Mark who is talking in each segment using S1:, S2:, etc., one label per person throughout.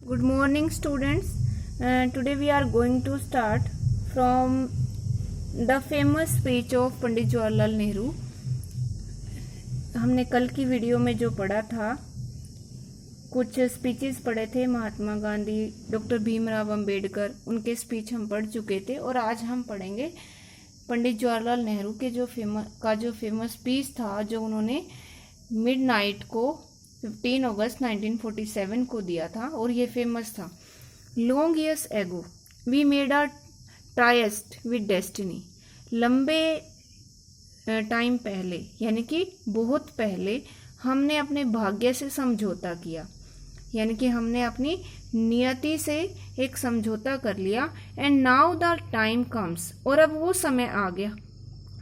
S1: Good morning, students. Today we are going to start from the famous speech of Pandit Jawaharlal Nehru. हमने कल की video में जो पढ़ा था, कुछ स्पीचेस पढ़े थे महात्मा गांधी, डॉक्टर भीमराव अंबेडकर, उनके स्पीच हम पढ़ चुके थे. और आज हम पढ़ेंगे पंडित जवाहरलाल नेहरू के जो फेमस स्पीच था, जो उन्होंने मिडनाइट को 15 अगस्त 1947 को दिया था. और ये फेमस था. Long years ago we made a tryst with destiny. लंबे टाइम पहले, यानी कि बहुत पहले, हमने अपने भाग्य से समझौता किया, यानी कि हमने अपनी नियति से एक समझौता कर लिया. And now the time comes, और अब वो समय आ गया,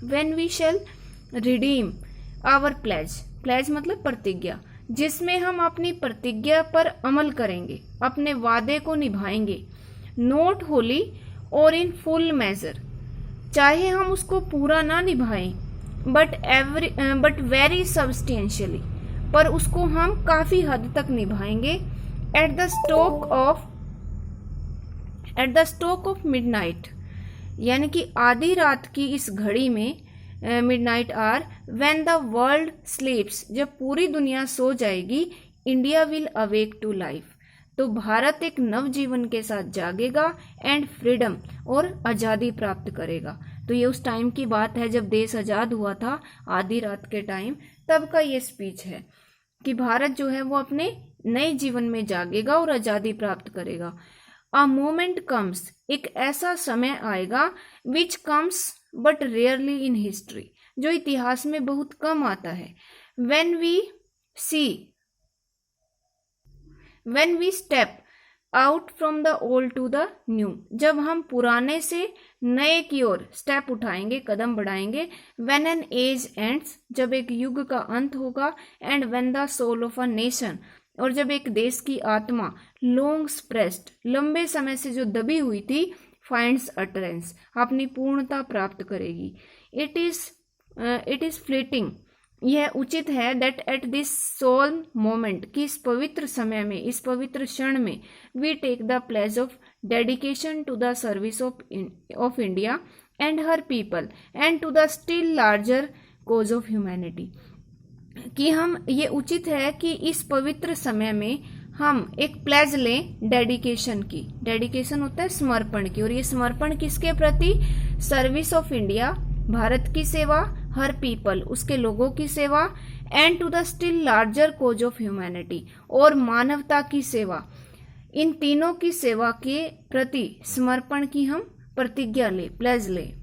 S1: when we shall redeem our pledge. Pledge मतलब प्रतिज्ञा, जिसमें हम अपनी प्रतिज्ञा पर अमल करेंगे, अपने वादे को निभाएंगे. नॉट होली और इन फुल मेजर, चाहे हम उसको पूरा ना निभाएं, बट वेरी सब्सटेंशियली, पर उसको हम काफी हद तक निभाएंगे. At the stroke of midnight, यानी कि आधी रात की इस घड़ी में, midnight hour, when the world sleeps, जब पूरी दुनिया सो जाएगी, India will awake to life, तो भारत एक नव जीवन के साथ जागेगा. एंड फ्रीडम, और आज़ादी प्राप्त करेगा. तो ये उस टाइम की बात है जब देश आज़ाद हुआ था, आधी रात के टाइम, तब का ये स्पीच है कि भारत जो है वो अपने नए जीवन में जागेगा और आज़ादी प्राप्त करेगा. अ मोमेंट कम्स, एक ऐसा समय आएगा, which comes but rarely in history, जो इतिहास में बहुत कम आता है. when we step out from the old to the new, जब हम पुराने से नए की ओर स्टेप उठाएंगे, कदम बढ़ाएंगे. when an age ends, जब एक युग का अंत होगा. and when the soul of a nation, और जब एक देश की आत्मा, long suppressed, लंबे समय से जो दबी हुई थी, फाइंड्स अटरेंस, अपनी पूर्णता प्राप्त करेगी. इट इज फ्लीटिंग, यह उचित है, that at this solemn moment, कि इस पवित्र समय में, इस पवित्र क्षण में, we take the pledge of dedication to the service of India and her people and to the still larger cause of humanity. कि हम, ये उचित है कि इस पवित्र समय में हम एक प्लेज लें डेडिकेशन की. डेडिकेशन होता है समर्पण की, और ये समर्पण किसके प्रति? सर्विस ऑफ इंडिया, भारत की सेवा, हर पीपल, उसके लोगों की सेवा, and to the still larger cause of humanity, और मानवता की सेवा. इन तीनों की सेवा के प्रति समर्पण की हम प्रतिज्ञा ले, प्लेज ले.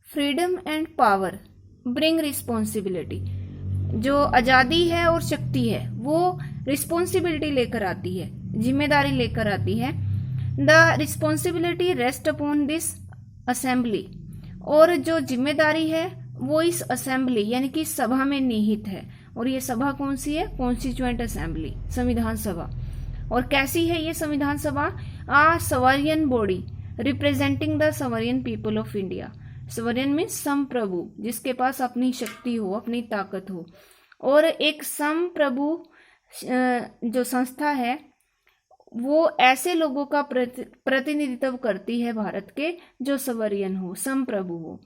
S1: Freedom and power bring responsibility, जो आजादी है और शक्ति है, वो रिस्पॉन्सिबिलिटी लेकर आती है, जिम्मेदारी लेकर आती है. The responsibility rest upon this assembly, और जो जिम्मेदारी है वो इस असेंबली, यानी कि सभा में निहित है. और ये सभा कौन सी है? कॉन्स्टिट्यूएंट असेंबली, संविधान सभा. और कैसी है ये संविधान सभा? A sovereign body representing the sovereign people of India. Sovereign means संप्रभु, जिसके पास अपनी शक्ति हो, अपनी ताकत हो. और एक संप्रभु जो संस्था है, वो ऐसे लोगों का प्रतिनिधित्व करती है भारत के, जो सवर्यन हो, संप्रभु हो.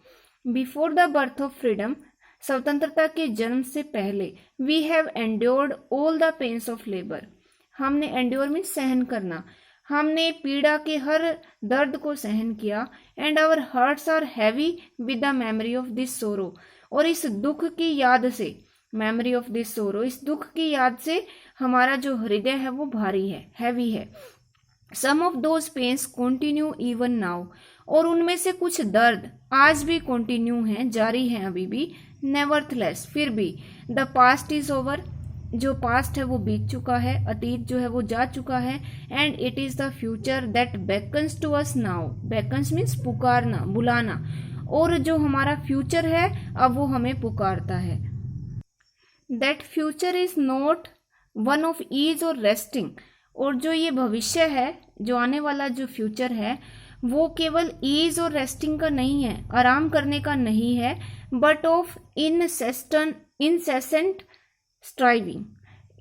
S1: Before the birth of freedom, स्वतंत्रता के जन्म से पहले, we have endured all the pains of labour. हमने, एंड्योर मीन्स सहन करना, हमने पीड़ा के हर दर्द को सहन किया. And our hearts are heavy with the memory of this sorrow, और इस दुख की याद से, मेमोरी ऑफ दिस सोरो, इस दुख की याद से हमारा जो हृदय है वो भारी है, हैवी है. Some of those pains continue even now, और उनमें से कुछ दर्द आज भी कंटिन्यू हैं, जारी हैं अभी भी. नेवरथलेस, फिर भी. द पास्ट इज ओवर, जो पास्ट है वो बीत चुका है, अतीत जो है वो जा चुका है. And it is the future that beckons to us now. Beckons means पुकारना, बुलाना. और जो हमारा फ्यूचर है, अब वो हमें पुकारता है. That future is not one of ease or resting, और जो ये भविष्य है, जो आने वाला जो फ्यूचर है, वो केवल ईज और रेस्टिंग का नहीं है, आराम करने का नहीं है, but of incessant striving,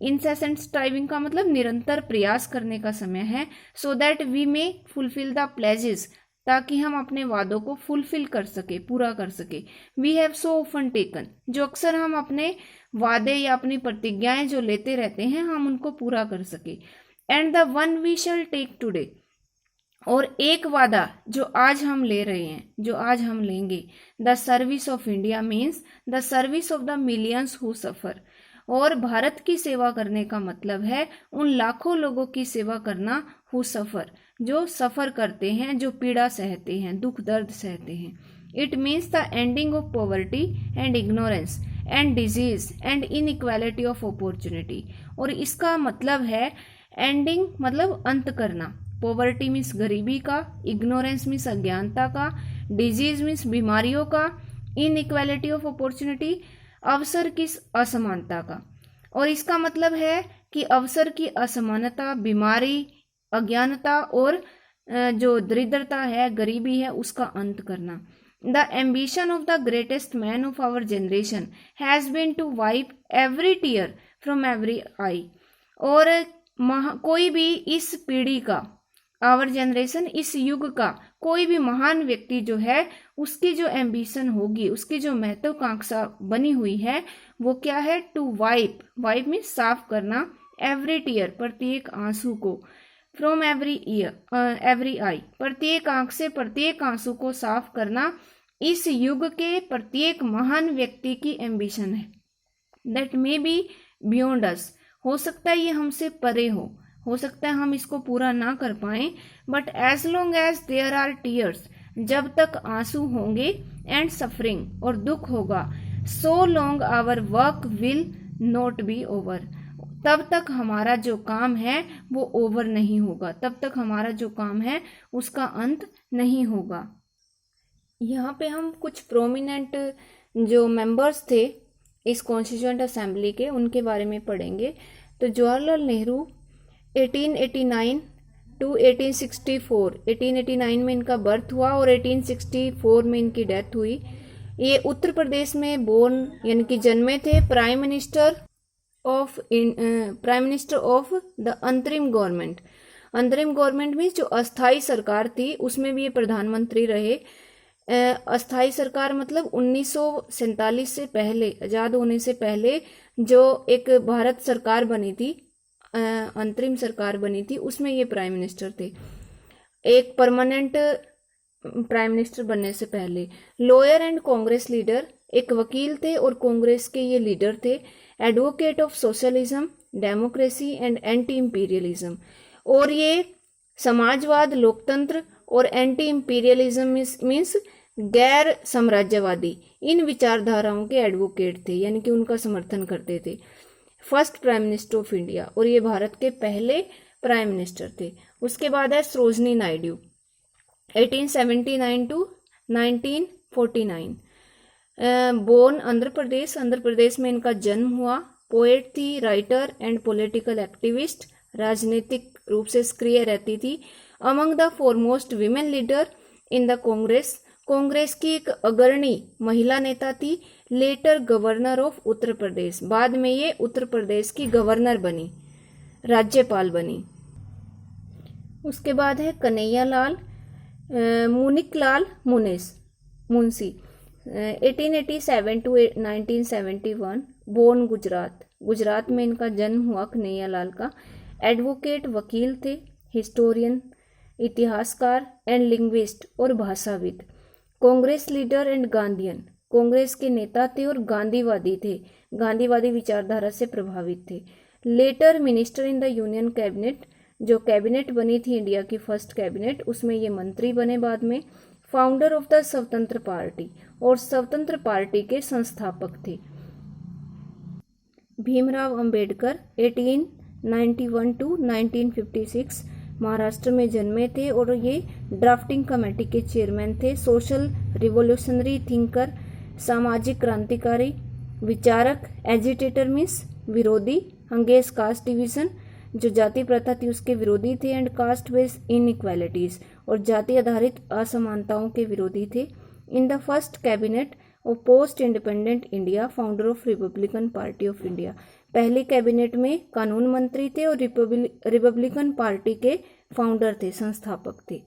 S1: incessant striving का मतलब निरंतर प्रयास करने का समय है। So that we may fulfil the pledges, ताकि हम अपने वादों को फुलफिल कर सके, पूरा कर सके। We have so often taken, जो अक्सर हम अपने वादे या अपनी प्रतिज्ञाएं जो लेते रहते हैं हम उनको पूरा कर सके। And the one we shall take today, और एक वादा जो आज हम ले रहे हैं, जो आज हम लेंगे। The service of India means the service of the millions who suffer, और भारत की सेवा करने का मतलब है उन लाखों लोगों की सेवा करना हु सफर, जो सफर करते हैं, जो पीड़ा सहते हैं, दुख दर्द सहते हैं। It means the ending of poverty and ignorance and disease and inequality of opportunity, और इसका मतलब है एंडिंग मतलब अंत करना। पॉवर्टी मीन्स गरीबी का, इग्नोरेंस मीन्स अज्ञानता का, डिजीज मीन्स बीमारियों का, इनइक्वालिटी ऑफ अपॉर्चुनिटी अवसर की असमानता का। और इसका मतलब है कि अवसर की असमानता, बीमारी, अज्ञानता और जो दरिद्रता है, गरीबी है, उसका अंत करना। The ambition of the greatest man of our generation has been to wipe every tear from every eye, और कोई भी इस पीढ़ी का, आवर जनरेशन, इस युग का कोई भी महान व्यक्ति जो है, उसकी जो एम्बिशन होगी, उसकी जो महत्वाकांक्षा बनी हुई है, वो क्या है? टू वाइप, वाइप मीन्स साफ करना, एवरी टीयर प्रत्येक आंसू को, from every year every I प्रत्येक आंख से प्रत्येक आंसू को साफ करना, इस युग के प्रत्येक महान व्यक्ति की एम्बिशन है। दैट मे बी बियॉन्ड अस, हो सकता है ये हमसे परे हो सकता है हम इसको पूरा ना कर पाए, but as long as there are tears, जब तक आंसू होंगे, एंड सफरिंग और दुख होगा, so long our work will not be over, तब तक हमारा जो काम है वो ओवर नहीं होगा, तब तक हमारा जो काम है उसका अंत नहीं होगा। यहाँ पे हम कुछ प्रोमिनेंट जो मेंबर्स थे इस कॉन्स्टिट्यूएंट असेंबली के, उनके बारे में पढ़ेंगे। तो जवाहरलाल नेहरू 1889 टू 1864, 1889 में इनका बर्थ हुआ और 1864 में इनकी डेथ हुई। ये उत्तर प्रदेश में बोर्न यानी कि जन्मे थे। प्राइम मिनिस्टर ऑफ द अंतरिम गवर्नमेंट, अंतरिम गवर्नमेंट में जो अस्थाई सरकार थी उसमें भी ये प्रधानमंत्री रहे। अस्थाई सरकार मतलब 1947 से पहले, आजाद होने से पहले जो एक भारत सरकार बनी थी, अंतरिम सरकार बनी थी, उसमें ये प्राइम मिनिस्टर थे, एक परमानेंट प्राइम मिनिस्टर बनने से पहले। लॉयर एंड कांग्रेस लीडर, एक वकील थे और कांग्रेस के ये लीडर थे। Advocate of socialism, democracy and anti imperialism, और ये समाजवाद, लोकतंत्र और एंटी इंपीरियलिज्म मीन्स गैर साम्राज्यवादी, इन विचारधाराओं के एडवोकेट थे, यानी कि उनका समर्थन करते थे। First prime minister of India, और ये भारत के पहले प्राइम मिनिस्टर थे। उसके बाद है सरोजनी नायडू, 1879 टू 1949, बोर्न आंध्र प्रदेश, आंध्र प्रदेश में इनका जन्म हुआ। पोएट थी, राइटर एंड पॉलिटिकल एक्टिविस्ट, राजनीतिक रूप से सक्रिय रहती थी। Among the foremost women leader in the Congress, Congress की एक अग्रणी महिला नेता थी। Letter governor of Uttar Pradesh, बाद में ये उत्तर प्रदेश की गवर्नर बनी, राज्यपाल बनी। उसके बाद है कन्हैया लाल मुनिकलाल मुंशी, 1887 टू 1971, बोर्न गुजरात, गुजरात में इनका जन्म हुआ कन्हैया लाल का। एडवोकेट, वकील थे, हिस्टोरियन, इतिहासकार एंड लिंग्विस्ट और भाषाविद। कांग्रेस लीडर एंड गांधीयन, कांग्रेस के नेता थे और गांधीवादी थे, गांधीवादी विचारधारा से प्रभावित थे। Later minister in the union cabinet, जो कैबिनेट बनी थी इंडिया की फर्स्ट कैबिनेट, उसमें ये मंत्री बने बाद में। फाउंडर ऑफ द स्वतंत्र पार्टी, और स्वतंत्र पार्टी के संस्थापक थे। भीमराव अंबेडकर 1891 टू 1956, महाराष्ट्र में जन्मे थे और ये ड्राफ्टिंग कमेटी के चेयरमैन थे। सोशल रिवोल्यूशनरी थिंकर, सामाजिक क्रांतिकारी, विचारक, एजिटेटर मीन्स विरोधी, अगेंस्ट कास्ट डिवीजन, जो जाति प्रथा थी उसके विरोधी थे। एंड कास्ट बेस्ड इनइक्वालिटीज, और जाति आधारित असमानताओं के विरोधी थे। In the first cabinet of post independent India, founder of Republican party of India, पहली कैबिनेट में कानून मंत्री थे और रिपब्लिकन पार्टी के फाउंडर थे, संस्थापक थे।